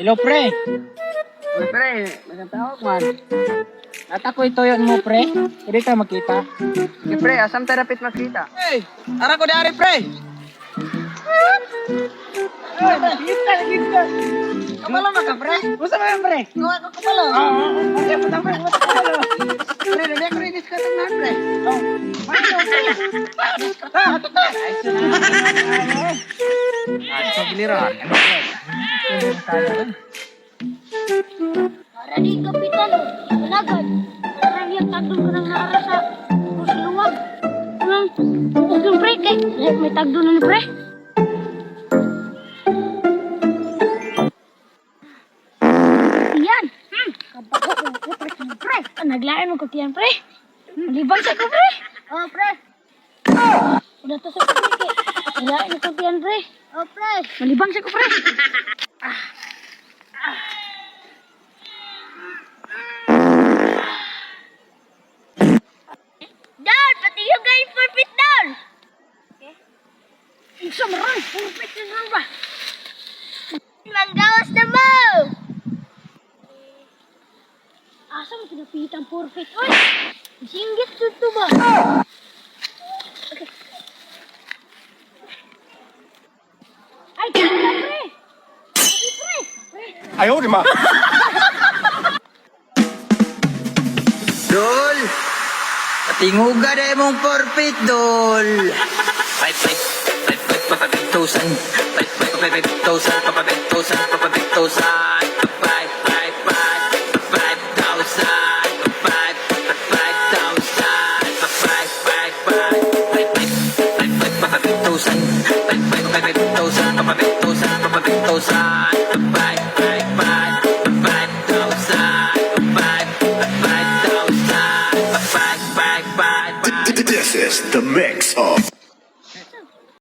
Hello, pre. Uy, pre, nagtawag man. Nata ko ito yun mo, pre. Pwede tayo makita. Sige, pre, asam tarapit makita. Hey, ara ko dari, pre. Ay, kita, kita. Kamalo maka, pre. Usa ba yan, pre? Gawa ko kamalo. Oo, okay, puta, pre. Puta kamalo. Pre, nagay ko rin iskatan na, pre. Oh, mano, pre. Iskatan. Ay, sinanay. Ay, sa giliran. Ano, pre? Ano tayo, Para di kapitan, managad. Parang yung tagdon ko nang naara sa luwag. Nang bukas ng pre, kay may tagdon na ni pre. Yan. Kabago ko pre, pre. Naglain mo ko tiyan, pre. Malibang sa ko, pre. Oh, pre. Udah to sa pre, kay naglain mo ko tiyan, pre. Oh, pre. Malibang sa ko, pre. Dad, pati yung guys perfect down. Okay. Isa meron, perfect na doon ba? Manggawas na mo! Asa mo pinapitan perfect? Oy! Singgit dito ba? Okay. Ay, kaya pre! Okay, pre! Pre! 哎呦我的妈！ Dol! Patinguga na mong forfeit, Dol! ，This is the mix of